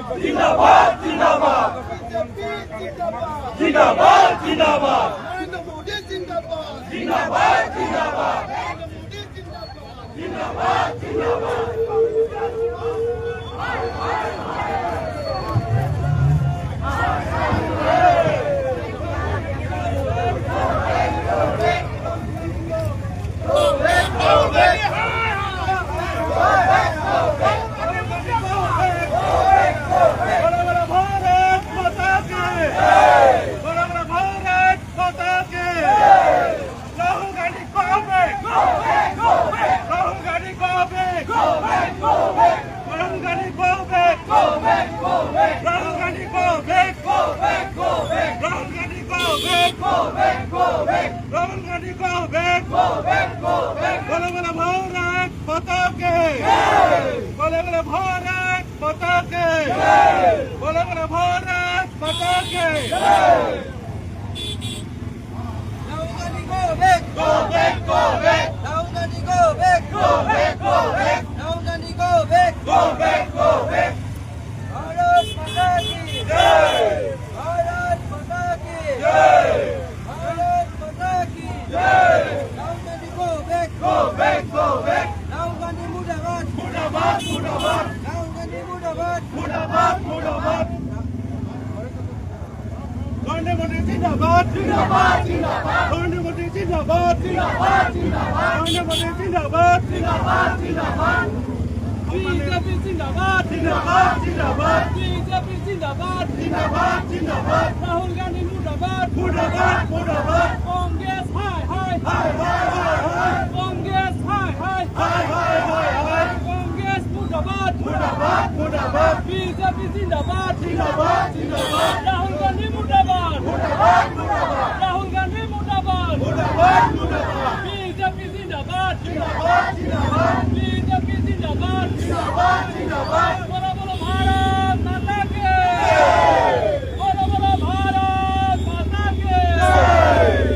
जिंदाबाद जिंदाबाद जिंदाबाद जिंदाबाद नरेंद्र मोदी जिंदाबाद जिंदाबाद जिंदाबाद नरेंद्र मोदी जिंदाबाद जिंदाबाद जिंदाबाद राहुल गांधी मुर्दाबाद मुर्दाबाद मुर्दाबाद कांग्रेस हाय हाय हाय हाय कांग्रेस हाय हाय हाय हाय हाय कांग्रेस मुर्दाबाद मुर्दाबाद मुर्दाबाद बीजेपी जिंदाबाद जिंदाबाद जिंदाबाद राहुल गांधी मुर्दाबाद मुर्दाबाद मुर्दाबाद राहुल गांधी मुर्दाबाद मुर्दाबाद मुर्दाबाद बीजेपी जिंदाबाद जिंदाबाद जिंदाबाद बीजेपी जिंदाबाद जिंदाबाद जिंदाबाद बोलो बोलो भारत माता की बोलो बोलो भारत माता की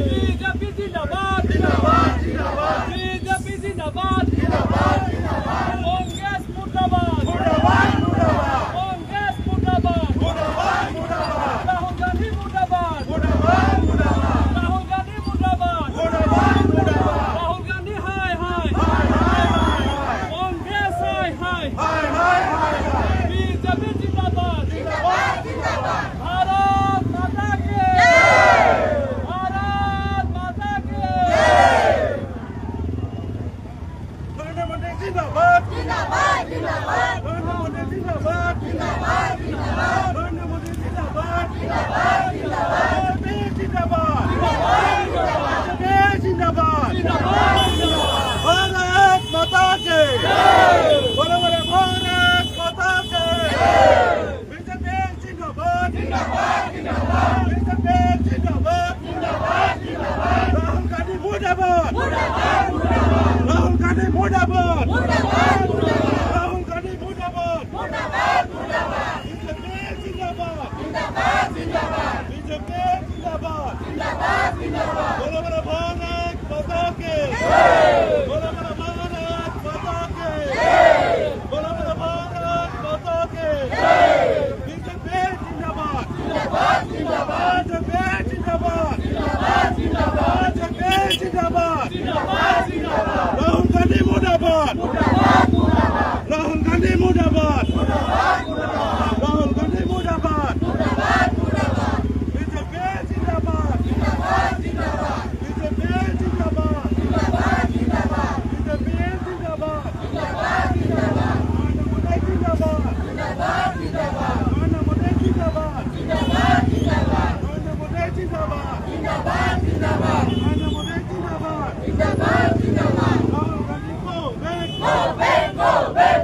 बीजेपी जिंदाबाद जिंदाबाद जिंदाबाद बीजेपी जिंदाबाद जिंदाबाद जिंदाबाद कांग्रेस मुर्दाबाद मुर्दाबाद मुर्दाबाद कांग्रेस मुर्दाबाद मुर्दाबाद मुर्दाबाद राहुल गांधी मुर्दाबाद मुर्दाबाद मुर्दाबाद राहुल गांधी मुर्दाबाद मुर्दाबाद मुर्दाबाद राहुल गांधी हाय हाय हाय हाय हाय कांग्रेस हाय हाय हाय हाय हाय बीजेपी जिंदाबाद जिंदाबाद जिंदाबाद भारत माता की भारत माता की नरेंद्र मोदी जिंदाबाद जिंदाबाद जिंदाबाद नरेंद्र मोदी जिंदाबाद जिंदाबाद जिंदाबाद नरेंद्र मोदी जिंदाबाद जिंदाबाद जिंदाबाद मोदी जिंदाबाद जिंदाबाद जिंदाबाद जिंदाबाद भारत माता की बोलो बोलो भारत माता की बीजेपी जिंदाबाद जिंदाबाद जिंदाबाद बीजेपी जिंदाबाद जिंदाबाद जिंदाबाद राहुल गांधी मुर्दाबाद मुर्दाबाद मुर्दाबाद राहुल गांधी मुर्दाबाद मुर्दाबाद मुर्दाबाद राहुल गांधी मुर्दाबाद मुर्दाबाद मुर्दाबाद बीजेपी जिंदाबाद जिंदाबाद जिंदाबाद बीजेपी जिंदाबाद जिंदाबाद जिंदाबाद बोलो बोलो भारत माता की बोलो बोलो भारत माता की बोलो बोलो भारत माता की बीजेपी जिंदाबाद जिंदाबाद जिंदाबाद बीजेपी जिंदाबाद जिंदाबाद जिंदाबाद बीजेपी जिंदाबाद जिंदाबाद जिंदाबाद राहुल गांधी मुर्दाबाद मुर्दाबाद